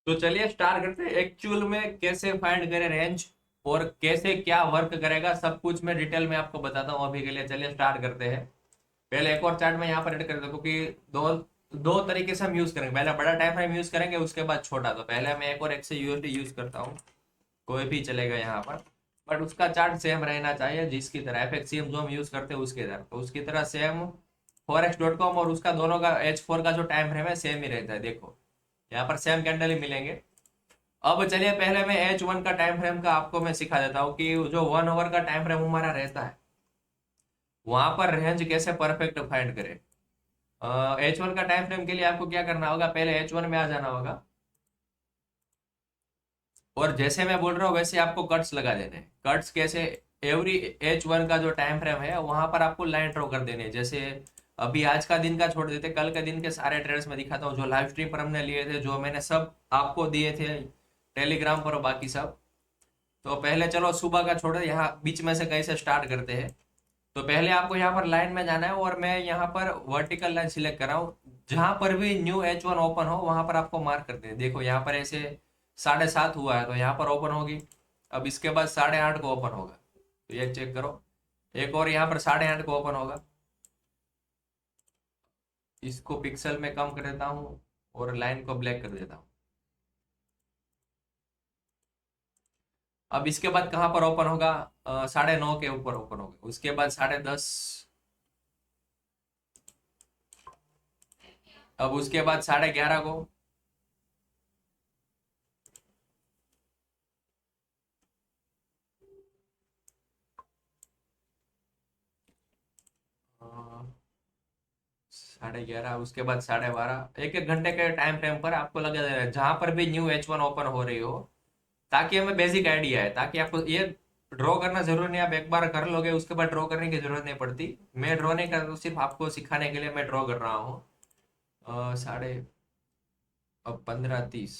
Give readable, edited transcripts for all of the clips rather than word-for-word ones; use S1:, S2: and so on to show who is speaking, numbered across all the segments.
S1: तो चलिए स्टार्ट करते हैं। एक्चुअल में कैसे फाइंड करें रेंज और कैसे क्या वर्क करेगा, सब कुछ मैं डिटेल में आपको बताता हूँ। अभी के लिए चलिए स्टार्ट करते हैं। पहले एक और चार्ट में यहाँ पर ऐड कर देता हूँ कि दो दो तरीके से हम यूज करेंगे। पहले बड़ा टाइम फ्रेम यूज करेंगे, उसके बाद छोटा। तो पहले मैं एक और एक से यूएसडी यूज करता हूँ, कोई भी चलेगा यहाँ पर, बट उसका चार्ट सेम रहना चाहिए जिसकी तरह एफएक्सीएम जो हम यूज करते हैं उसकी तरह। तो उसकी तरह सेम forex.com और उसका दोनों का H4 का जो टाइम फ्रेम है सेम ही रहता है। देखो यहाँ पर सेम कैंडल ही मिलेंगे। अब चलिए पहले मैं H1 का टाइम फ्रेम का आपको मैं सिखा देता हूँ कि जो 1 आवर का टाइम फ्रेम हमारा रहता है वहां पर रेंज कैसे परफेक्ट फाइंड करें। H1 का टाइम फ्रेम के लिए आपको क्या करना होगा, पहले H1 में आ जाना होगा और जैसे मैं बोल रहा हूँ वैसे आपको कट्स लगा देने हैं। कट्स कैसे, एवरी H1 का जो टाइम फ्रेम है वहां पर आपको लाइन ड्रॉ कर देनी है। जैसे अभी आज का दिन का छोड़ देते, कल के दिन के सारे ट्रेड्स में दिखाता हूँ जो लाइव स्ट्रीम पर हमने लिए थे, जो मैंने सब आपको दिए थे टेलीग्राम पर और बाकी सब। तो पहले चलो सुबह का छोड़ो, यहाँ बीच में से कहीं से स्टार्ट करते हैं। तो पहले आपको यहाँ पर लाइन में जाना है और मैं यहाँ पर वर्टिकल लाइन सिलेक्ट कर रहा हूँ। जहां पर भी न्यू H1 ओपन हो वहां पर आपको मार्क कर दें। देखो यहाँ पर ऐसे 7:30 हुआ है तो यहाँ पर ओपन होगी। अब इसके बाद 8:30 को ओपन होगा, तो ये चेक करो। एक और यहाँ पर 8:30 को ओपन होगा। इसको पिक्सल में कम कर देता हूँ और लाइन को ब्लैक कर देता हूँ। अब इसके बाद कहाँ पर ओपन होगा, 9:30 के ऊपर ओपन होगा। उसके बाद 10:30। अब उसके बाद 11:30 को। अ, 11:30, उसके बाद 12:30। एक एक घंटे के टाइम फ्रेम पर आपको लगा देना है जहां पर भी न्यू H1 ओपन हो रही हो, ताकि हमें बेसिक आइडिया है, ताकि आपको ये ड्रॉ करना जरूरी नहीं। आप एक बार कर लोगे उसके बाद ड्रॉ करने की जरूरत नहीं पड़ती। मैं ड्रॉ नहीं कर रहा हूँ, सिर्फ आपको सिखाने के लिए मैं ड्रॉ कर रहा हूँ। साढ़े, अब 15:30।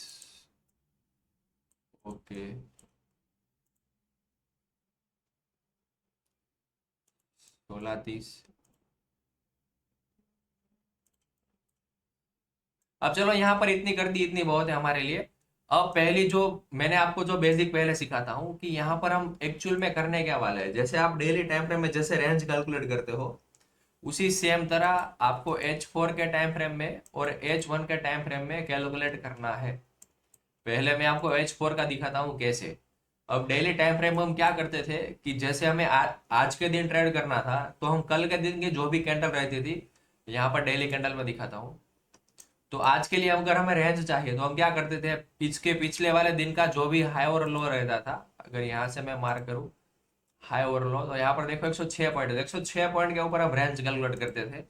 S1: ओके, 16:30। अब चलो यहाँ पर इतनी कर दी, इतनी बहुत है हमारे लिए। अब पहली जो मैंने आपको जो बेसिक पहले सिखाता हूँ कि यहाँ पर हम एक्चुअल में करने क्या वाले हैं। जैसे आप डेली टाइम फ्रेम में जैसे रेंज कैलकुलेट करते हो, उसी सेम तरह आपको H4 के टाइम फ्रेम में और H1 के टाइम फ्रेम में कैलकुलेट करना है। पहले मैं आपको H4 का दिखाता हूँ कैसे। अब डेली टाइम फ्रेम में हम क्या करते थे कि जैसे हमें आज के दिन ट्रेड करना था, तो हम कल के दिन की जो भी कैंडल रहती थी, यहाँ पर डेली कैंडल में दिखाता हूँ। तो आज के लिए अगर हमें रेंज चाहिए तो हम क्या करते थे, इसके पिछले वाले दिन का जो भी हाई और लो रहता था, अगर यहाँ से मैं मार्क करूँ हाई और लो, तो यहाँ पर देखो 106 पॉइंट, 106 पॉइंट के ऊपर हम रेंज कैलकुलेट करते थे।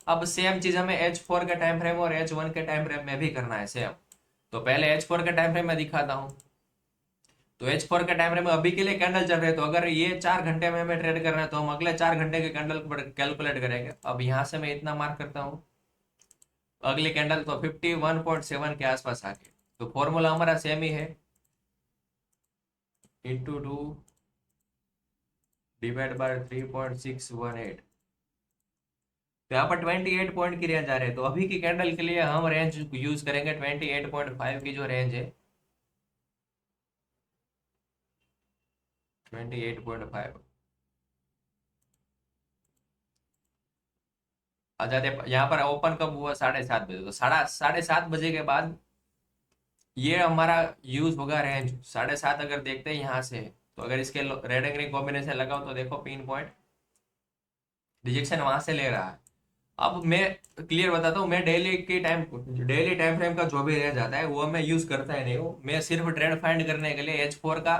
S1: अब सेम चीज हमें H4 के टाइम फ्रेम और H1 के टाइम फ्रेम में भी करना है सेम। तो पहले H4 के टाइम फ्रेम में दिखाता हूँ। तो H4 के टाइम फ्रेम में अभी के लिए कैंडल चल रहे हैं, तो अगर ये 4 घंटे में हमें ट्रेड करना है तो हम अगले 4 घंटे के कैंडल कैलकुलेट करेंगे। अब यहाँ से मैं इतना मार्क करता हूँ, अगली कैंडल तो 51.7 के आसपास आ गए। तो फॉर्मूला हमारा सेम ही है, × 2 डिवाइड बाय 3.618। तो यहाँ पर 28 पॉइंट की रेंज आ रही है, तो अभी की कैंडल के लिए हम रेंज यूज करेंगे 28.5 की जो रेंज है, 28.5। आ जाते यहाँ पर ओपन कब हुआ, 7:30 बजे। तो 7:30 बजे के बाद ये हमारा यूज होगा रेंज 7:30। अगर देखते हैं यहाँ से, तो अगर इसके रेड एंड ग्रीन कॉम्बिनेशन लगाओ तो देखो पिन पॉइंट रिजेक्शन वहां से ले रहा है। अब मैं क्लियर बताता हूँ, मैं डेली टाइम फ्रेम का जो भी रेंज आता है वो मैं यूज करता है नहीं हूँ। मैं सिर्फ ट्रेंड फाइंड करने के लिए H4 का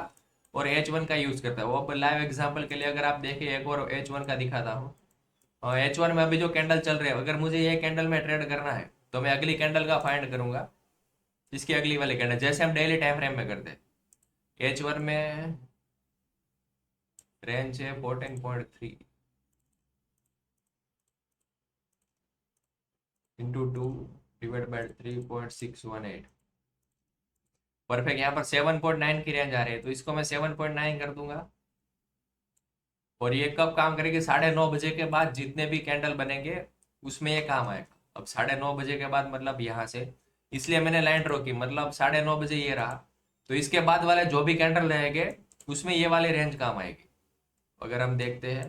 S1: और H1 का यूज करता हूँ। वो लाइव एग्जांपल के लिए अगर आप देखिए एक और H1 का दिखाता हूँ। और H1 में अभी जो कैंडल चल रही है, अगर मुझे ये कैंडल में ट्रेड करना है तो मैं अगली कैंडल का फाइंड करूंगा, इसकी अगली वाली कैंडल, जैसे हम डेली टाइम फ्रेम में करते हैं। H1 में रेंज है 14.3 × 2 डिवाइड बाई 3.618। परफेक्ट, यहाँ पर 7.9 की रेंज आ रही है, तो इसको मैं 7.9 कर दूंगा। और ये कब काम करेगी, 9:30 बजे के बाद जितने भी कैंडल बनेंगे उसमें ये काम आएगा। अब 9:30 बजे के बाद मतलब यहाँ से इसलिए मैंने लाइन ड्रॉ की, मतलब 9:30 बजे ये रहा। तो इसके बाद वाले जो भी कैंडल रहेंगे उसमें ये वाली रेंज काम आएगी। अगर हम देखते हैं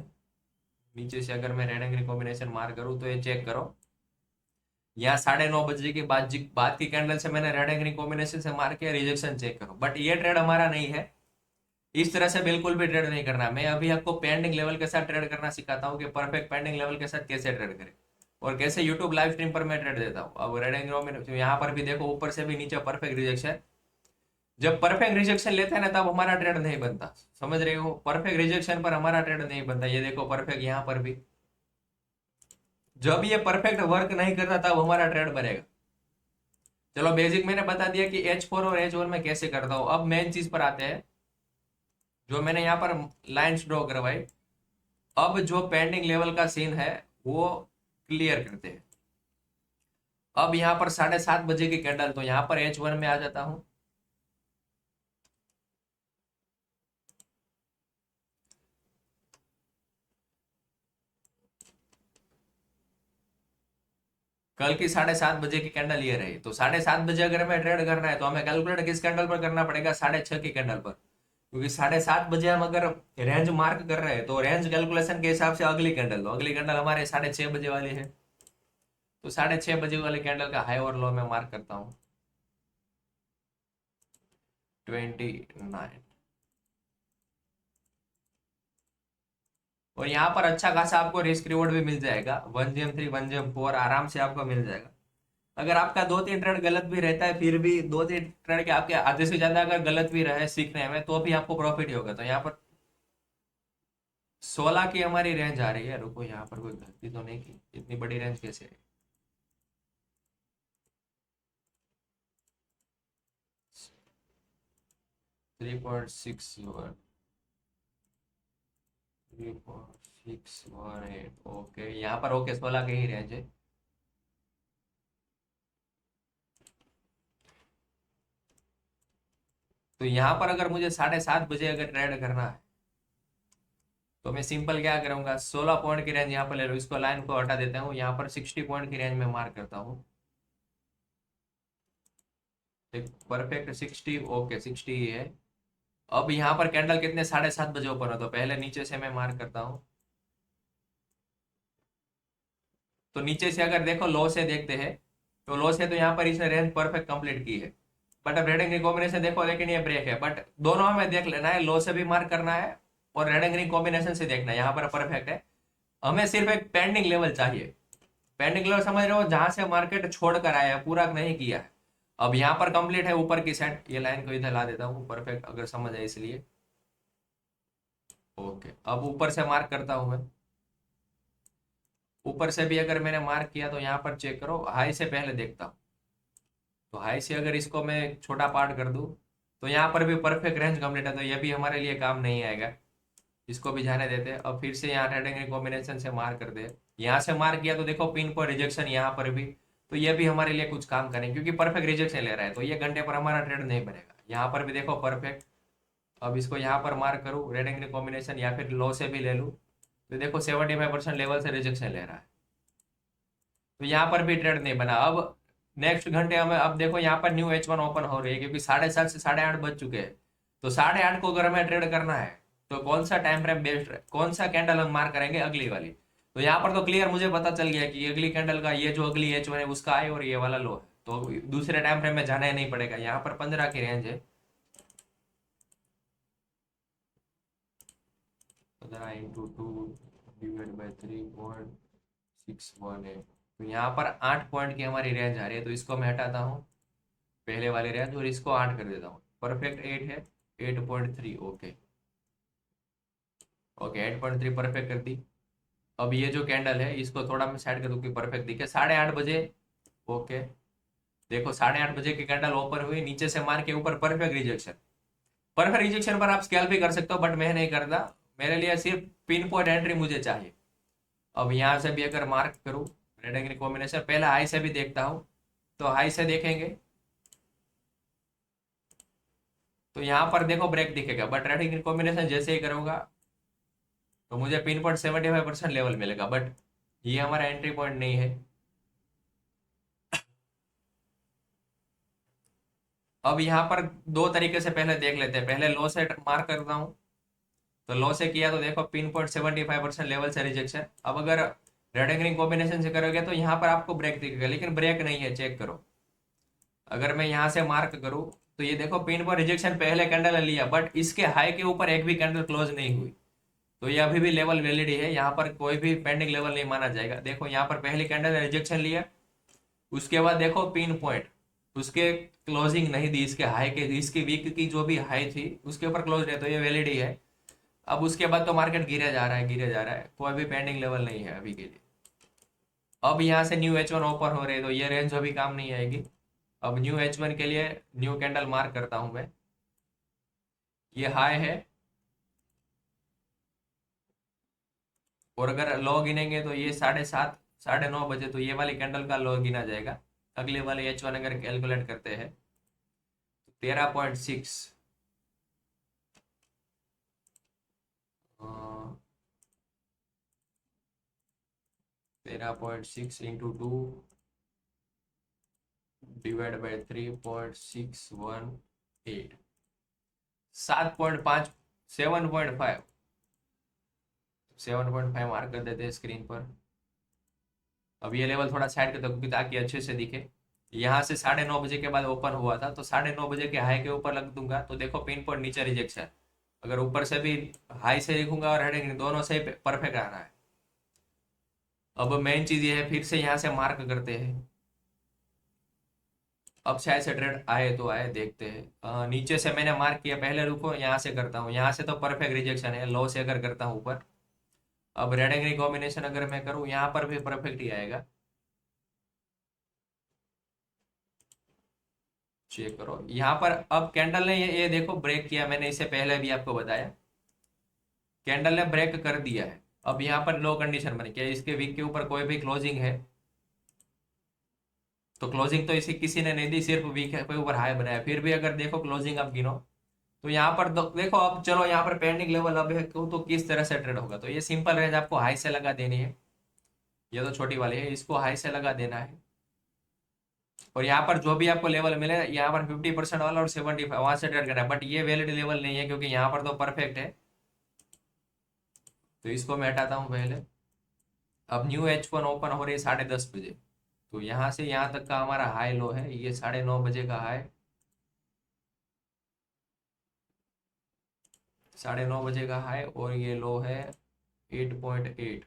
S1: नीचे से, अगर मैं रेड एंड ग्रीन कॉम्बिनेशन मार करूँ तो ये चेक करो, यहाँ 9:30 बजे के बाद की कैंडल से मैंने रेड एंड ग्रीन कॉम्बिनेशन से मार के रिजेक्शन चेक करो। बट ये ट्रेड हमारा नहीं है, इस तरह से बिल्कुल भी ट्रेड नहीं करना। मैं अभी आपको पेंडिंग लेवल के साथ ट्रेड करना सिखाता हूँ कि परफेक्ट पेंडिंग लेवल के साथ कैसे ट्रेड करें, और कैसे यूट्यूब लाइव स्ट्रीम पर मैं ट्रेड देता हूँ। अब रेड एंड ग्रीन यहाँ पर भी देखो, ऊपर से भी नीचे परफेक्ट रिजेक्शन। जब परफेक्ट रिजेक्शन लेते हैं ना तब हमारा ट्रेड नहीं बनता, समझ रहे हो? परफेक्ट रिजेक्शन पर हमारा ट्रेड नहीं बनता। ये देखो परफेक्ट यहाँ पर भी, जब ये परफेक्ट वर्क नहीं करता तब हमारा ट्रेड बनेगा। चलो बेसिक मैंने बता दिया कि H4 और H1 में कैसे करता हूँ। अब मेन चीज पर आते हैं, जो मैंने यहाँ पर लाइंस ड्रॉ करवाई। अब जो पेंडिंग लेवल का सीन है वो क्लियर करते हैं। अब यहाँ पर 7:30 बजे की कैंडल, तो यहाँ पर H1 में आ जाता हूँ। कल की 7:30 बजे की कैंडल ये रही, तो 7:30 बजे अगर हमें ट्रेड करना है तो हमें कैलकुलेट किस कैंडल पर करना पड़ेगा? 6:30 की कैंडल पर, क्योंकि 7:30 बजे हम अगर रेंज मार्क कर रहे हैं तो रेंज कैलकुलेशन के हिसाब से अगली कैंडल, तो अगली कैंडल हमारे 6:30 बजे वाली है। तो 6:30 बजे वाली कैंडल का हाई और लो में मार्क करता हूँ 29। और यहाँ पर अच्छा खासा आपको रिस्क रिवॉर्ड भी मिल जाएगा, 1GM3 1GM4 आराम से आपको मिल जाएगा। अगर आपका 2-3 ट्रेड गलत भी रहता है, फिर भी 2-3 ट्रेड के आपके आधे से ज्यादा अगर गलत भी रहे सीखने में, तो भी आपको प्रॉफिट ही होगा। तो यहाँ पर 16 की हमारी रेंज आ रही है। रुको, यहाँ पर कोई गलती तो नहीं की? इतनी बड़ी रेंज कैसे है? 3.6 3.618 ओके, यहाँ पर ओके 16 की ही रेंज है। तो यहाँ पर अगर मुझे 7:30 बजे अगर ट्रेड करना है तो मैं सिंपल क्या करूंगा, 16 पॉइंट की रेंज यहाँ पर ले लो, इसको लाइन को हटा देता हूँ, यहाँ पर 60 पॉइंट की रेंज में मार्क करता हूँ। परफेक्ट 60, ओके 60 ही है। अब यहाँ पर कैंडल कितने 7:30 बजे ऊपर हो, तो पहले नीचे से मैं मार्क करता हूँ। तो नीचे से अगर देखो लो से देखते हैं, तो लो से तो यहाँ पर इसने रेंज परफेक्ट कंप्लीट की है। बट अब रेड एंड ग्रीन कॉम्बिनेशन देखो, लेकिन ये ब्रेक है। बट दोनों हमें देख लेना है, लो से भी मार्क करना है और रेड एंड ग्रीन कॉम्बिनेशन से देखना है। यहाँ पर परफेक्ट है, हमें सिर्फ एक पेंडिंग लेवल चाहिए। पेंडिंग लेवल समझ रहे हो, जहां से मार्केट छोड़ कर आया है, पूरा नहीं किया है। अब यहाँ पर कंप्लीट है ऊपर की साइड, ये लाइन को इधर ला देता हूँ परफेक्ट अगर समझ आए इसलिए। ओके, अब ऊपर से मार्क करता हूँ मैं। ऊपर से भी अगर मैंने मार्क किया तो यहाँ पर चेक करो, हाई से पहले देखता हूँ। तो हाई से अगर इसको मैं छोटा पार्ट कर दूं तो यहाँ पर भी परफेक्ट रेंज कंप्लीट है, तो ये भी हमारे लिए काम नहीं आएगा। इसको भी जाने देते हैं। अब फिर से यहाँ ट्रेडिंग कॉम्बिनेशन से मार कर दे, यहाँ से मार किया तो देखो पिन पर रिजेक्शन यहाँ पर भी, तो ये भी हमारे लिए कुछ काम करें, क्योंकि परफेक्ट रिजेक्शन ले रहा है, तो ये घंटे पर हमारा ट्रेड नहीं बनेगा। यहाँ पर भी देखो परफेक्ट। अब इसको यहाँ पर मार करूँ रेड एंड कॉम्बिनेशन, या फिर लो से भी ले लूँ, तो देखो 75% लेवल से रिजेक्शन ले रहा है, तो यहाँ पर भी ट्रेड नहीं बना। अब नेक्स्ट घंटे हमें, अब देखो यहाँ पर न्यू H1 ओपन हो रही है, क्योंकि 7:30 से 8:30 बज चुके हैं। तो 8:30 को अगर हमें ट्रेड करना है तो कौन सा टाइम फ्रेम बेस्ट है, कौन सा कैंडल हम मार करेंगे? अगली वाली। तो यहाँ पर तो क्लियर मुझे पता चल गया कि अगली कैंडल का ये जो अगली H1 है उसका हाई और ये वाला लो है, तो दूसरे टाइम फ्रेम में जाना ही नहीं पड़ेगा। यहाँ पर 15 की रेंज है, 15 इंटू 2 डिवाइड बाई 3.618। तो यहाँ पर 8 पॉइंट की हमारी रेंज आ रही है, तो इसको मैं हटाता हूँ पहले वाले रेंज और इसको 8 कर देता हूँ। परफेक्ट 8 है, 8.3 ओके। ओके 8.3 परफेक्ट कर दी। अब ये जो कैंडल है इसको थोड़ा मैं साइड कर दूँ कि परफेक्ट दिखे। 8:30 बजे ओके, देखो 8:30 बजे की कैंडल ओपन हुई, नीचे से मार के ऊपर परफेक्ट रिजेक्शन। परफेक्ट रिजेक्शन पर आप स्कैल्प भी कर सकते हो, बट मैं नहीं करता, मेरे लिए सिर्फ पिन पॉइंट एंट्री मुझे चाहिए। अब यहाँ से भी अगर मार्क करूँ रेड एंड कॉम्बिनेशन, पहले हाई से भी देखता हूँ, तो हाई से देखेंगे तो यहाँ पर देखो ब्रेक दिखेगा, बट रेड एंड कॉम्बिनेशन जैसे ही करूंगा तो मुझे पिन पॉइंट 75% लेवल मिलेगा, बट ये हमारा एंट्री पॉइंट नहीं है। अब यहाँ पर दो तरीके से पहले देख लेते हैं। पहले लो से मार्क करता हूँ, तो लो से किया तो देखो पिन पॉइंट 75% लेवल से रिजेक्शन। अब अगर रेड एंगरिंग कॉम्बिनेशन से करोगे तो यहाँ पर आपको ब्रेक दिखेगा, लेकिन ब्रेक नहीं है, चेक करो। अगर मैं यहाँ से मार्क करूँ तो ये देखो पिन पर रिजेक्शन पहले कैंडल ने लिया, बट इसके हाई के ऊपर एक भी कैंडल क्लोज नहीं हुई, तो ये अभी भी लेवल वैलिड ही है, यहाँ पर कोई भी पेंडिंग लेवल नहीं माना जाएगा। देखो यहाँ पर पहली कैंडल ने रिजेक्शन लिया, उसके बाद देखो पिन पॉइंट, उसके क्लोजिंग नहीं दी, इसके हाई के, इसकी वीक की जो भी हाई थी उसके ऊपर क्लोज नहीं, तो ये वैलिड ही है। अब उसके बाद तो मार्केट गिरे जा रहा है, गिरे जा रहा है, कोई भी पेंडिंग लेवल नहीं है अभी के लिए। अब यहाँ से न्यू H1 ओपन हो रहे, तो ये रेंज अभी काम नहीं आएगी। अब न्यू H1 के लिए न्यू कैंडल मार्क करता हूं मैं, ये हाई है, और अगर लो गिनेंगे तो ये 7:30 9:30 बजे, तो ये वाली कैंडल का लो गिना जाएगा। अगले वाले H1 अगर कैलकुलेट करते हैं तो 13.6, 13.6 इंटू 2 डिवाइड बाई 3.618, 7.5, 7.5, 7.5 मार्क कर देते हैं स्क्रीन पर। अब ये लेवल थोड़ा साइड कर दो ताकि अच्छे से दिखे। यहाँ से 9:30 बजे के बाद ओपन हुआ था, तो 9:30 बजे के हाई के ऊपर लग दूंगा, तो देखो पिन पॉइंट नीचे रिजेक्शन। अगर ऊपर से भी हाई से लिखूंगा और हेडिंग दोनों से परफेक्ट आ रहा है। अब मेन चीज ये है, फिर से यहाँ से मार्क करते हैं। अब शायद से ट्रेड आए तो आए, देखते हैं। नीचे से मैंने मार्क किया, पहले रुको, यहाँ से करता हूँ, यहाँ से तो परफेक्ट रिजेक्शन है, लो से अगर करता हूँ ऊपर। अब रेड एंगल कॉम्बिनेशन अगर मैं करूँ, यहाँ पर भी परफेक्ट ही आएगा, चेक करो। यहाँ पर अब कैंडल ने ये देखो ब्रेक किया, मैंने इसे पहले भी आपको बताया, कैंडल ने ब्रेक कर दिया है। अब यहाँ पर लो कंडीशन बनी, क्या इसके वीक के ऊपर कोई भी क्लोजिंग है? तो क्लोजिंग तो इसे किसी ने नहीं दी, सिर्फ वीक के ऊपर हाई बनाया। फिर भी अगर देखो क्लोजिंग आप गिनो, तो यहाँ पर देखो, अब चलो यहाँ पर पेंडिंग लेवल अब है, तो किस तरह से ट्रेड होगा। तो ये सिंपल रेंज आपको हाई से लगा देनी है, ये तो छोटी वाली है, इसको हाई से लगा देना है। और यहाँ पर जो भी आपको लेवल मिले, यहाँ पर 50% वाला और 75 वहां से ट्रेड करना है, बट ये वैलिड लेवल नहीं है क्योंकि यहाँ पर तो परफेक्ट है। तो इसको मैं हटाता हूँ पहले। अब न्यू H1 ओपन हो रही है 10:30 बजे, तो यहाँ से यहाँ तक का हमारा हाई लो है, ये 9:30 बजे का हाई, 9:30 बजे का हाई, और ये लो है 8.8,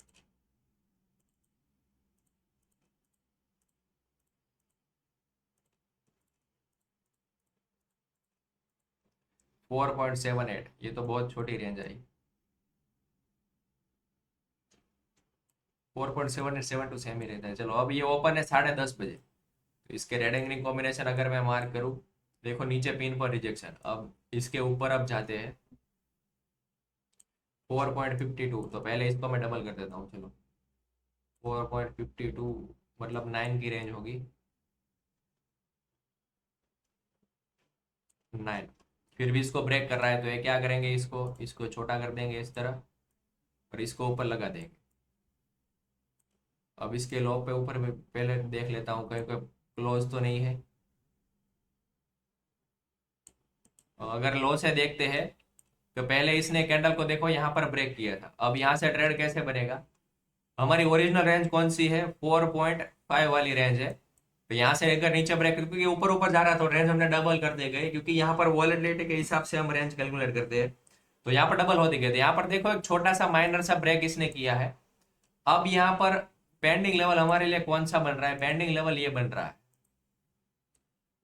S1: 4.78, ये तो बहुत छोटी रेंज आई। 4.78, 7 टू सेम ही रहता है। चलो अब ये ओपन है 10:30 बजे, तो इसके रेड एंगलिंग कॉम्बिनेशन अगर मैं मार्क करूँ, देखो नीचे पिन पर रिजेक्शन। अब इसके ऊपर अब जाते हैं 4.52, तो पहले इसको मैं डबल कर देता हूँ, चलो 4.52 मतलब 9 की रेंज होगी, 9। फिर भी इसको ब्रेक कर रहा है, तो ये क्या करेंगे, इसको इसको छोटा कर देंगे इस तरह, और इसको ऊपर लगा देंगे। अब इसके लो पे ऊपर में पहले देख लेता हूँ कहीं कोई क्लोज तो नहीं है। अगर लो से देखते हैं, तो पहले इसने कैंडल को देखो यहाँ पर ब्रेक किया था। अब यहाँ से ट्रेड कैसे बनेगा, हमारी ओरिजिनल रेंज कौन सी है, 4.5 वाली रेंज है। तो यहाँ से अगर नीचे ब्रेक, क्योंकि ऊपर ऊपर जा रहा था, तो रेंज हमने डबल कर दे गए, क्योंकि यहाँ पर वॉलेटिलिटी के हिसाब से हम रेंज कैलकुलेट करते हैं, तो यहाँ पर डबल होते गए थे। यहाँ पर देखो एक छोटा सा माइनर सा ब्रेक इसने किया है। अब यहाँ पर पेंडिंग लेवल हमारे लिए कौन सा बन रहा है, पेंडिंग लेवल ये बन रहा है।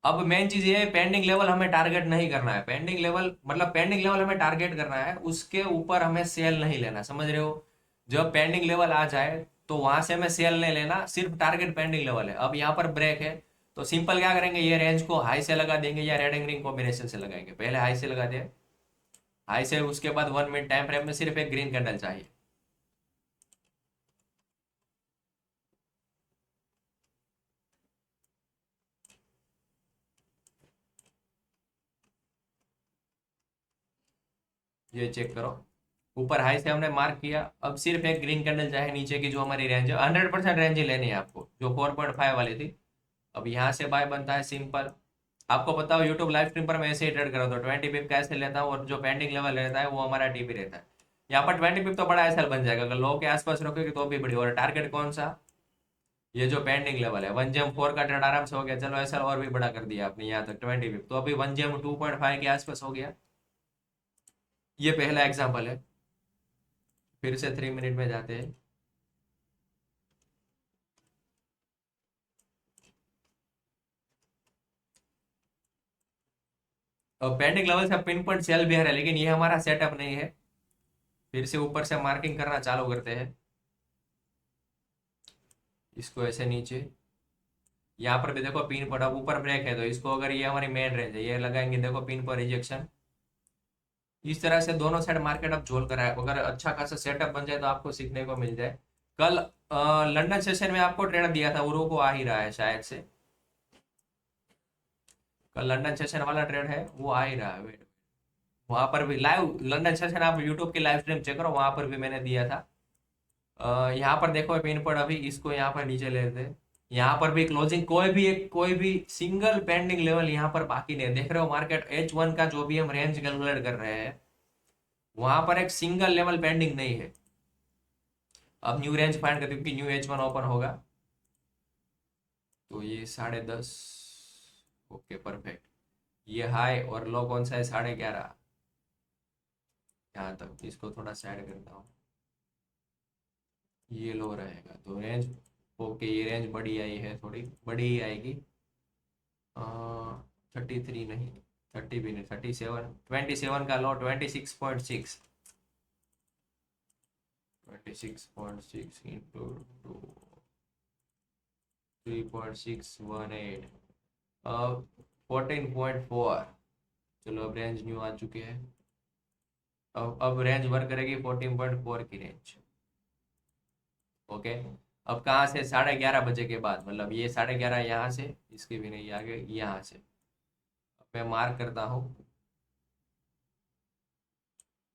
S1: अब मेन चीज ये है, पेंडिंग लेवल हमें टारगेट नहीं करना है, पेंडिंग लेवल मतलब पेंडिंग लेवल हमें टारगेट करना है, उसके ऊपर हमें सेल नहीं लेना, समझ रहे हो। जब पेंडिंग लेवल आ जाए तो वहां से हमें सेल नहीं लेना, सिर्फ टारगेट पेंडिंग लेवल है। अब यहाँ पर ब्रेक है, तो सिंपल क्या करेंगे, ये रेंज को हाई से लगा देंगे या रेड एंगलिंग कॉम्बिनेशन से लगाएंगे। पहले हाई से लगा दे, हाई से, उसके बाद 1 मिनट टाइम फ्रेम में सिर्फ एक ग्रीन कैंडल चाहिए। ये चेक करो, ऊपर हाई से हमने मार्क किया, अब सिर्फ एक ग्रीन कैंडल चाहे नीचे की जो हमारी रेंज है, 100% रेंज ही लेनी है आपको, जो 4.5 वाली थी। अब यहाँ से बाय बनता है सिंपल, आपको पता हो यूट्यूब लाइव स्ट्रीम पर मैं ऐसे ही ट्रेड करा तो 20 पिप का ऐसे लेता हूँ और जो पेंडिंग लेवल रहता है वो हमारा टीपी रहता है। यहाँ पर 20 पिप तो बड़ा एसएल बन जाएगा, अगर लो के आसपास रखोगे तो भी बड़ी। और टारगेट कौन सा, ये जो पेंडिंग लेवल है 1 जेम 4 का ट्रेड आराम से हो गया। चलो एसएल और भी बड़ा कर दिया आपने यहाँ तक 20 पिप, तो अभी 1 जेम 2.5 के आसपास हो गया। ये पहला एग्जाम्पल है। फिर से 3 मिनट में जाते हैं। और पेंडिंग लेवल से पिन पॉइंट सेल भी है, लेकिन ये हमारा सेटअप नहीं है। फिर से ऊपर से मार्किंग करना चालू करते हैं, इसको ऐसे नीचे। यहाँ पर भी देखो पिन पर, अब ऊपर ब्रेक है तो इसको, अगर ये हमारी मेन रेंज है, ये लगाएंगे, देखो पिन पर रिजेक्शन। इस तरह से दोनों साइड मार्केट अब झोल कर है। अगर अच्छा खासा सेटअप बन जाए तो आपको सीखने को मिल जाए। कल लंदन सेशन में आपको ट्रेड दिया था, उरो को आ ही रहा है शायद से। कल लंदन सेशन वाला ट्रेड है, वो आ ही रहा है। वेट, वहां पर भी लाइव लंदन सेशन, आप यूट्यूब की लाइव स्ट्रीम चेक करो, वहां पर भी मैंने दिया था। यहाँ पर देखो पिन पर, अभी इसको यहाँ पर नीचे ले लेते हैं। यहाँ पर भी क्लोजिंग, कोई भी सिंगल पेंडिंग लेवल यहाँ पर बाकी नहीं है। देख रहे हो मार्केट H1 का जो भी हम रेंज कैलकुलेट कर रहे हैं, वहां पर एक सिंगल लेवल पेंडिंग नहीं है। अब न्यू रेंज फाइंड करते हैं, क्योंकि न्यू H1 ओपन होगा। तो ये 10:30, ओके परफेक्ट। ये हाई और लो कौन सा है, 11:30। यहाँ तक इसको थोड़ा साइड करता हूँ, ये लो रहेगा तो रेंज, ओके ये रेंज बड़ी आई है, थोड़ी बड़ी ही आएगी। 33 नहीं, 30 भी नहीं, 37, 27 का लो 26.6, 26.6 इंटू 3.618, 14.4। चलो अब रेंज न्यू आ चुके हैं। अब रेंज वर्क करेगी 14.4 की रेंज। ओके, अब कहाँ से, 11:30 बजे के बाद, मतलब ये 11:30 यहाँ से, इसके भी नहीं आगे, यहाँ से। अब मैं मार्क करता हूँ।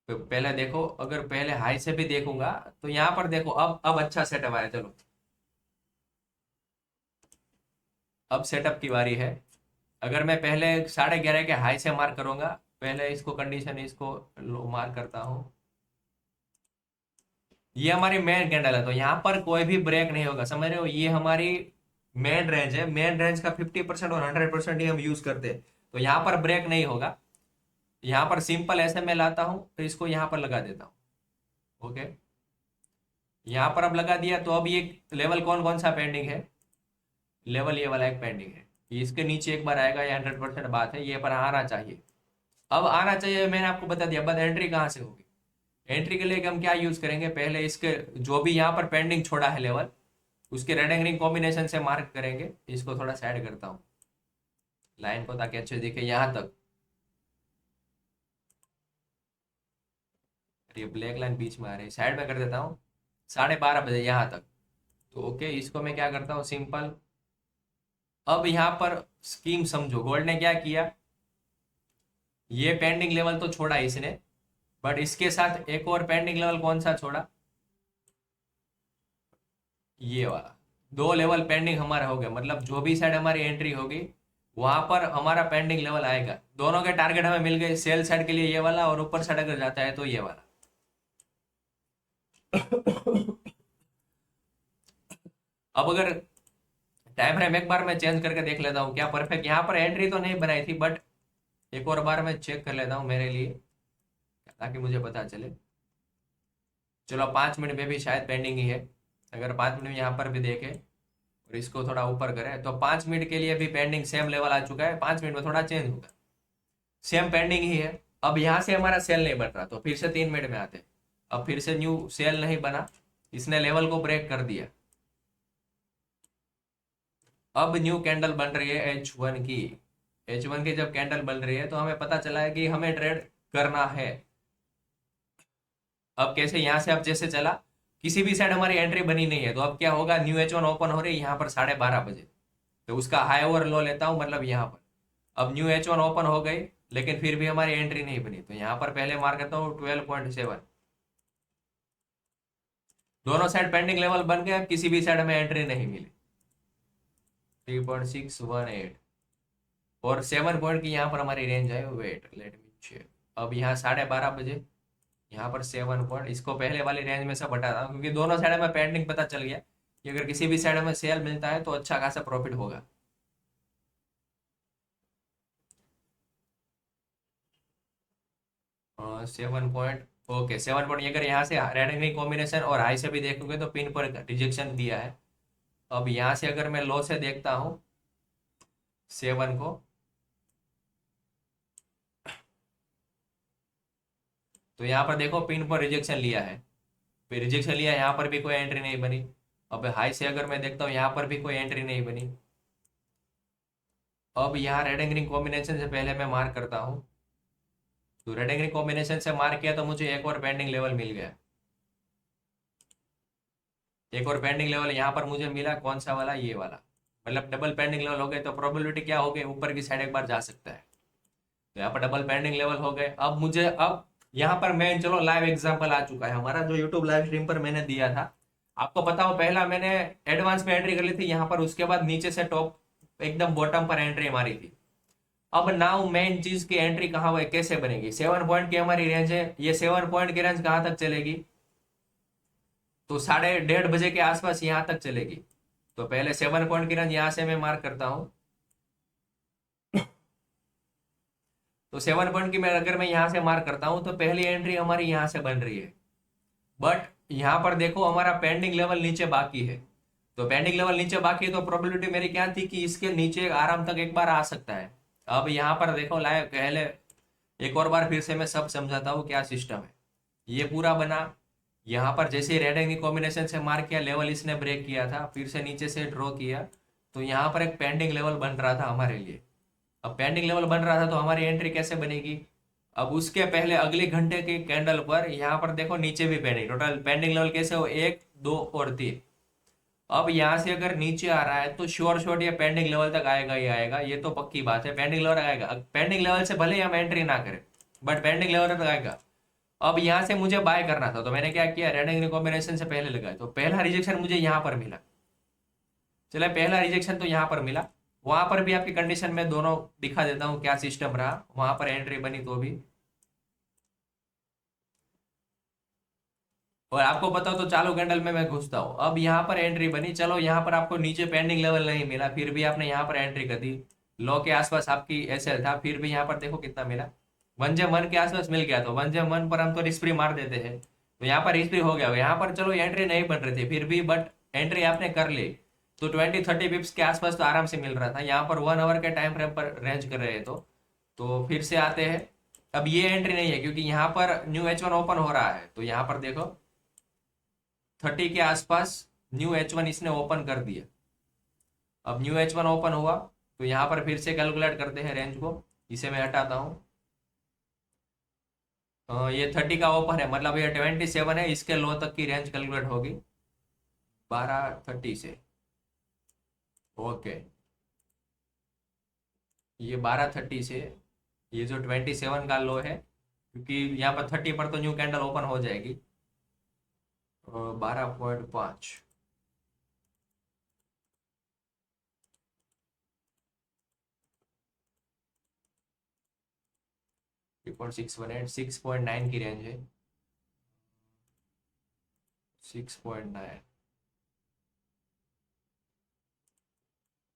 S1: तो पहले देखो, अगर पहले हाई से भी देखूंगा तो यहाँ पर देखो, अब अच्छा सेटअप आया। चलो अब सेटअप की बारी है। अगर मैं पहले 11:30 के हाई से मार्क करूंगा, पहले इसको कंडीशन, इसको लो मार्क करता हूँ। ये हमारी मेन कैंडल है, तो यहाँ पर कोई भी ब्रेक नहीं होगा, समझ रहे हो। ये हमारी मेन रेंज है, मेन रेंज का 50% और 100% ही हम यूज करते हैं, तो यहाँ पर ब्रेक नहीं होगा। यहाँ पर सिंपल ऐसे मैं लाता हूँ, तो इसको यहाँ पर लगा देता हूँ। ओके, यहाँ पर अब लगा दिया, तो अब ये लेवल कौन कौन सा पेंडिंग है, लेवल ये वाला एक पेंडिंग है। ये इसके नीचे एक बार आएगा, ये 100% बात है, ये पर आना चाहिए। अब आना चाहिए, मैंने आपको बता दिया। बस एंट्री कहाँ से होगी, एंट्री के लिए हम क्या यूज करेंगे, पहले इसके जो भी यहाँ पर पेंडिंग छोड़ा है लेवल, उसके रेड एंड ग्रीन कॉम्बिनेशन से मार्क करेंगे। इसको थोड़ा साइड करता हूँ लाइन को, ताकि अच्छे दिखे यहाँ तक। ये ब्लैक लाइन बीच में आ रही है, साइड में कर देता हूँ। 12:30 बजे यहाँ तक। तो ओके, इसको मैं क्या करता हूँ, सिंपल। अब यहाँ पर स्कीम समझो, गोल्ड ने क्या किया, ये पेंडिंग लेवल तो छोड़ा इसने, बट इसके साथ एक और पेंडिंग लेवल कौन सा छोड़ा, ये वाला। दो लेवल पेंडिंग हमारे हो गए, मतलब जो भी साइड हमारी एंट्री होगी वहां पर हमारा पेंडिंग लेवल आएगा। दोनों के टारगेट हमें मिल गए, सेल साइड के लिए ये वाला, और ऊपर साइड अगर जाता है तो ये वाला। अब अगर टाइम फ्रेम एक बार मैं चेंज करके देख लेता हूँ, क्या परफेक्ट यहाँ पर एंट्री तो नहीं बनाई थी, बट एक और बार मैं चेक कर लेता हूँ मेरे लिए, ताकि मुझे पता चले। चलो 5 मिनट में भी शायद पेंडिंग ही है। अगर 5 मिनट में यहाँ पर भी देखे और इसको थोड़ा ऊपर करें, तो 5 मिनट के लिए भी पेंडिंग सेम लेवल आ चुका है। 5 मिनट में थोड़ा चेंज होगा, सेम पेंडिंग ही है। अब यहाँ से हमारा सेल नहीं बन रहा, तो फिर से 3 मिनट में आते। अब फिर से न्यू सेल नहीं बना, इसने लेवल को ब्रेक कर दिया। अब न्यू कैंडल बन रही है H1 की। H1 की जब कैंडल बन रही है तो हमें पता चला है कि हमें ट्रेड करना है। अब कैसे, यहाँ से अब जैसे चला, किसी भी साइड हमारी एंट्री बनी नहीं है, तो अब क्या होगा, न्यू H1 ओपन हो रही है यहाँ पर 12:30 बजे, तो उसका हाई ओवर लो लेता हूँ, मतलब यहाँ पर। अब न्यू H1 ओपन हो गई, लेकिन फिर भी हमारी एंट्री नहीं बनी, तो यहाँ पर पहले मार करता हूँ 12.7। दोनों साइड पेंडिंग लेवल बन गए, किसी भी साइड हमें एंट्री नहीं मिली। 3.618, और 7 पॉइंट की यहाँ पर हमारी रेंज है। Wait let me check. अब यहाँ 12:30 बजे यहाँ पर 7 पॉइंट, इसको पहले वाली रेंज में सब हटा रहा हूँ क्योंकि दोनों साइड में पेंडिंग पता चल गया कि अगर किसी भी साइड में सेल मिलता है तो अच्छा खासा प्रॉफिट होगा। 7 पॉइंट। ओके 7 पॉइंट, अगर यहाँ से रेड एंड कॉम्बिनेशन और हाई से भी देखोगे तो पिन पर रिजेक्शन दिया है। अब यहाँ से अगर मैं लो से देखता हूँ 7 को, तो यहाँ पर देखो पिन पर रिजेक्शन लिया है। फिर रिजेक्शन लिया, यहाँ पर भी कोई एंट्री नहीं बनी। अब हाई से अगर मैं देखता हूँ यहाँ पर भी कोई एंट्री नहीं बनी। अब यहाँ रेड एंड ग्रीन कॉम्बिनेशन से पहले मैं मार्क करता हूँ, तो रेड एंड ग्रीन कॉम्बिनेशन से मार्क किया तो मुझे एक और पेंडिंग लेवल मिल गया। एक और पेंडिंग लेवल यहाँ पर मुझे मिला, कौन सा वाला, ये वाला। मतलब डबल पेंडिंग लेवल हो गए तो प्रोबेबिलिटी क्या हो गई, ऊपर की साइड एक बार जा सकता है। तो यहाँ पर डबल पेंडिंग लेवल हो गए। अब यहाँ पर मैं, चलो लाइव एग्जांपल आ चुका है हमारा, जो यूट्यूब लाइव स्ट्रीम पर मैंने दिया था। आपको पता हो पहला मैंने एडवांस में एंट्री कर ली थी यहाँ पर, उसके बाद नीचे से टॉप एकदम बॉटम पर एंट्री मारी थी। अब नाउ मेन चीज की एंट्री कहाँ कैसे बनेगी। 7 पॉइंट की हमारी रेंज है, ये 7 पॉइंट की रेंज कहाँ तक चलेगी, तो 1:30 बजे के आसपास यहाँ तक चलेगी। तो पहले 7 पॉइंट की रेंज यहाँ से मैं मार्क करता हूँ। तो 7 पॉइंट की मैं अगर मैं यहाँ से मार्क करता हूँ तो पहली एंट्री हमारी यहाँ से बन रही है। बट यहाँ पर देखो हमारा पेंडिंग लेवल नीचे बाकी है। तो पेंडिंग लेवल नीचे बाकी है तो प्रोबेबिलिटी मेरी क्या थी कि इसके नीचे आराम तक एक बार आ सकता है। अब यहाँ पर देखो लाइव पहले एक और बार फिर से मैं सब समझाता हूँ क्या सिस्टम है। ये पूरा बना, यहाँ पर जैसे ही रेड एंड की कॉम्बिनेशन से मार्क किया, लेवल इसने ब्रेक किया था, फिर से नीचे से ड्रॉ किया, तो यहाँ पर एक पेंडिंग लेवल बन रहा था हमारे लिए। अब पेंडिंग लेवल बन रहा था तो हमारी एंट्री कैसे बनेगी। अब उसके पहले अगले घंटे के कैंडल पर यहाँ पर देखो नीचे भी पेंडिंग, टोटल पेंडिंग लेवल कैसे हो, 1, 2 और 3। अब यहाँ से अगर नीचे आ रहा है तो श्योर शॉट ये पेंडिंग लेवल तक आएगा ही आएगा, ये तो पक्की बात है, पेंडिंग लेवल आएगा। पेंडिंग लेवल से भले ही हम एंट्री ना करें बट पेंडिंग लेवल तक आएगा। अब यहाँ से मुझे बाय करना था तो मैंने क्या किया, रेड एंड कॉम्बिनेशन से पहले लगाया, तो पहला रिजेक्शन मुझे यहाँ पर मिला। चले पहला रिजेक्शन तो यहाँ पर मिला, वहां पर भी आपकी कंडीशन में दोनों दिखा देता हूँ क्या सिस्टम रहा, वहां पर एंट्री बनी तो भी। और आपको पता हो तो चालू कैंडल में मैं घुसता हूँ। अब यहाँ पर एंट्री बनी, चलो यहाँ पर आपको नीचे पेंडिंग लेवल नहीं मिला, फिर भी आपने यहाँ पर एंट्री कर दी। लो के आसपास आपकी एसएल था, फिर भी यहाँ पर देखो कितना मिला, 1 जे 1 के आसपास मिल गया। तो 1 जे 1 पर हम तो रिस्प्री मार देते हैं, तो यहाँ पर रिस्प्री हो गया। यहाँ पर चलो एंट्री नहीं बन रही थी फिर भी, बट एंट्री आपने कर ली तो 20-30 पिप्स के आसपास तो आराम से मिल रहा था। यहाँ पर 1 आवर के टाइम फ्रेम पर रेंज कर रहे हैं तो फिर से आते हैं। अब ये एंट्री नहीं है क्योंकि यहाँ पर न्यू H1 ओपन हो रहा है, तो यहाँ पर देखो 30 के आसपास न्यू H1 इसने ओपन कर दिया। अब न्यू H1 ओपन हुआ तो यहाँ पर फिर से कैलकुलेट करते हैं रेंज को, इसे मैं हटाता हूँ। ये 30 का ओपन है, मतलब ये 27 है, इसके लो तक की रेंज कैलकुलेट होगी 12:30 से। ओके, ये 12:30 से ये जो 27 का लो है, क्योंकि यहाँ पर 30 पर तो न्यू कैंडल ओपन हो जाएगी। 12.5, रिपोर्ट 618, 6.9 की रेंज है, 6.9।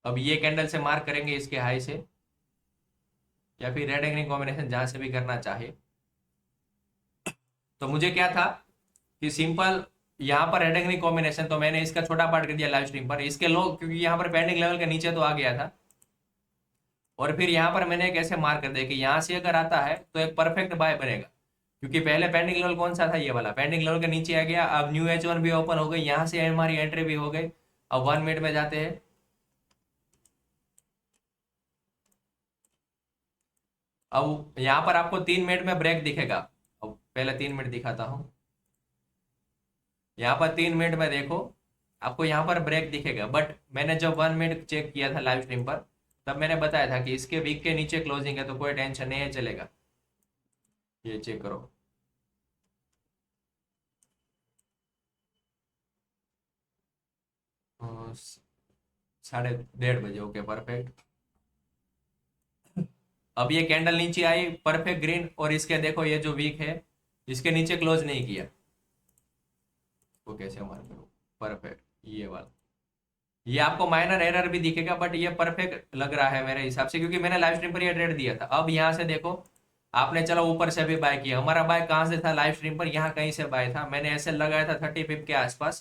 S1: अब ये कैंडल से मार्क करेंगे इसके हाई से, या फिर रेड एंड कॉम्बिनेशन जहां से भी करना चाहे। तो मुझे क्या था कि सिंपल यहाँ पर रेड एंड कॉम्बिनेशन, तो मैंने इसका छोटा पार्ट कर दिया लाइव स्ट्रीम पर, इसके लो क्योंकि यहाँ पर पेंडिंग लेवल के नीचे तो आ गया था। और फिर यहाँ पर मैंने कैसे मार्क कर दिया कि यहाँ से अगर आता है तो एक परफेक्ट बाय बनेगा, क्योंकि पहले पेंडिंग लेवल कौन सा था, ये वाला पेंडिंग लेवल के नीचे आ गया। अब न्यू H1 भी ओपन हो गई, यहाँ से हमारी एंट्री भी हो गई। अब 1 मिनट में जाते हैं। अब यहाँ पर आपको 3 मिनट में ब्रेक दिखेगा। अब पहले 3 मिनट दिखाता हूँ। यहाँ पर 3 मिनट में देखो आपको यहाँ पर ब्रेक दिखेगा, बट मैंने जब 1 मिनट चेक किया था लाइव स्ट्रीम पर, तब मैंने बताया था कि इसके वीक के नीचे क्लोजिंग है तो कोई टेंशन नहीं है, चलेगा। ये चेक करो। 1:30 बजे, ओके परफेक्ट। अब ये कैंडल नीचे आई परफेक्ट ग्रीन, और इसके देखो ये जो वीक है इसके नीचे क्लोज नहीं किया, वो कैसे मार करो परफेक्ट ये वाला। ये आपको माइनर एरर भी दिखेगा बट ये परफेक्ट लग रहा है मेरे हिसाब से, क्योंकि मैंने लाइव स्ट्रीम पर ये ट्रेड दिया था। अब यहाँ से देखो आपने चलो ऊपर से भी बाय किया, हमारा बाय कहाँ से था लाइव स्ट्रीम पर, यहाँ कहीं से बाय था, मैंने ऐसे लगाया था 30 पिप के आसपास,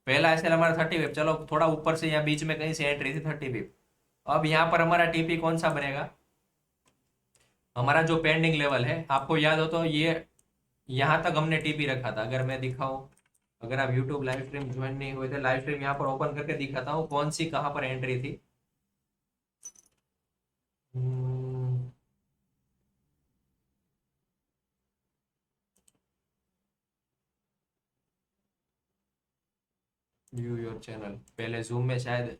S1: पहला ऐसे हमारा 30 पिप, चलो थोड़ा ऊपर से यहाँ बीच में कहीं से एंट्री थी 30 पिप। अब यहाँ पर हमारा टीपी कौन सा बनेगा, हमारा जो पेंडिंग लेवल है, आपको याद हो तो ये यहाँ तक हमने टीपी रखा था। अगर मैं दिखाऊं, अगर आप यूट्यूब लाइव स्ट्रीम ज्वाइन नहीं हुए थे, लाइव स्ट्रीम यहाँ पर ओपन करके दिखाता हूँ कौन सी कहाँ पर एंट्री थी। व्यू योर चैनल, पहले जूम में शायद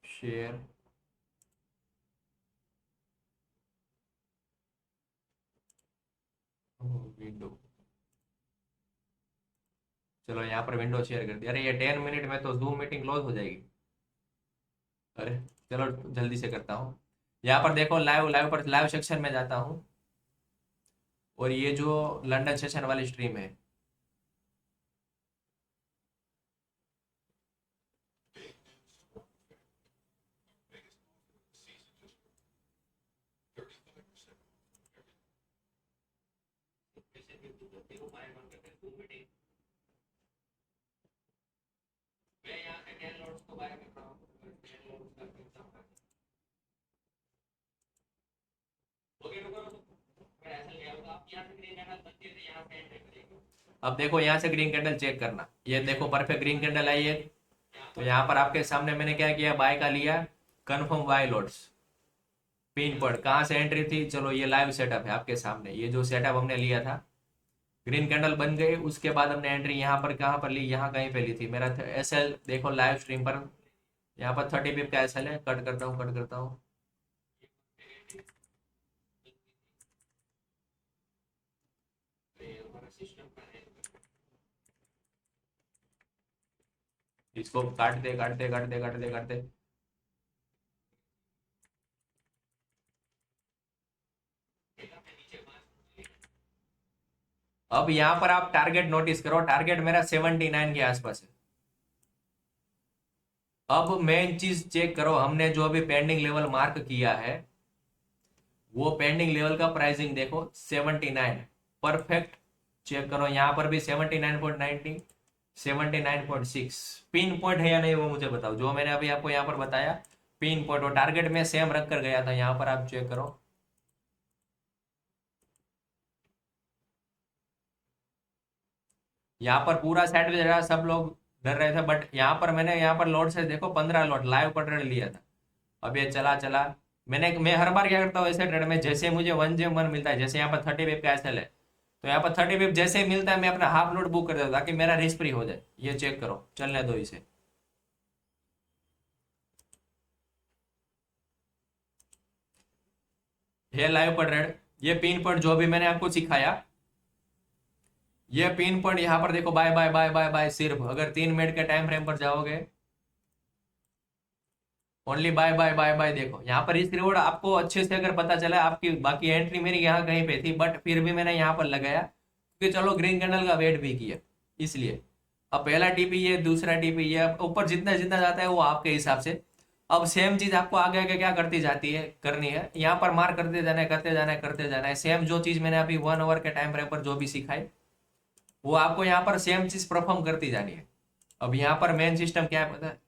S1: शेयर, विंडो, चलो यहाँ पर विंडो शेयर कर दी। अरे ये 10 मिनट में तो जूम मीटिंग क्लोज हो जाएगी। अरे चलो जल्दी से करता हूँ। यहाँ पर देखो लाइव लाइव पर लाइव सेक्शन में जाता हूँ, और ये जो लंदन सेशन वाली स्ट्रीम है, अब देखो यहाँ से ग्रीन कैंडल चेक करना, ये देखो परफेक्ट ग्रीन कैंडल आई है। तो यहाँ पर आपके सामने मैंने क्या किया, बाय का लिया, confirm by loads, pin point कहाँ से एंट्री थी, चलो ये लाइव सेटअप है आपके सामने, ये जो सेटअप हमने लिया था, ग्रीन कैंडल बन गई, उसके बाद हमने एंट्री यहाँ पर कहाँ पर ली, यहाँ कहीं पे ली थी। मेरा एस एल देखो लाइव स्ट्रीम पर, यहाँ पर 30 पिप का एस एल है, कट करता हूँ कट करता हूँ। इसको काटते काटते काटते काटते काटते, अब यहाँ पर आप टारगेट नोटिस करो, टारगेट मेरा 79 के आसपास है। अब मेन चीज चेक करो, हमने जो अभी पेंडिंग लेवल मार्क किया है, वो पेंडिंग लेवल का प्राइसिंग देखो 79 परफेक्ट। चेक करो यहाँ पर भी 79.90, 79.6 पिन पॉइंट है या नहीं वो मुझे बताओ, जो मैंने अभी आपको यहाँ पर बताया पिन पॉइंट और टारगेट में सेम रख कर गया था। यहाँ पर आप चेक करो, यहाँ पर पूरा सेट भी रहा, सब लोग डर रहे थे, बट यहाँ पर मैंने यहाँ पर लोड से देखो 15 लोड लाइव पर ट्रेड लिया था। अब ये चला चला, मैं हर बार क्या करता हूँ ऐसे ट्रेड में, जैसे मुझे 1 J 1 मिलता है, जैसे यहाँ पर 30 पिप का एसएल है, तो यहाँ पर 30 पिप जैसे ही मिलता है मैं अपना हाफ लोड बुक कर देता हूँ ताकि मेरा रिस्क फ्री हो जाए। ये चेक करो, चलने दो इसे। ये लाइव पर ट्रेड, ये पिन पॉइंट जो भी मैंने आपको सिखाया, ये पिन पॉइंट यहाँ पर देखो, buy buy buy buy buy, सिर्फ अगर 3 मिनट के टाइम फ्रेम पर जाओगे, only buy buy buy buy, देखो यहाँ पर रिस्क रिवॉर्ड आपको अच्छे से अगर पता चला, आपकी बाकी एंट्री मेरी यहाँ कहीं पे थी बट फिर भी मैंने यहाँ पर लगाया क्योंकि चलो ग्रीन कैंडल का वेट भी किया इसलिए। अब पहला टीपी ये, दूसरा टीपी ये, अब ऊपर जितना जितना जाता है वो आपके हिसाब से। अब सेम चीज आपको आगे आगे क्या करती जाती है, करनी है, यहाँ पर मार करते जाना है करते जाना है करते जाना है। सेम जो चीज मैंने अभी 1 आवर के टाइम फ्रेम पर जो भी सिखाई, वो आपको यहाँ पर सेम चीज परफॉर्म करती जानी है। अब यहाँ पर मेन सिस्टम क्या है पता है,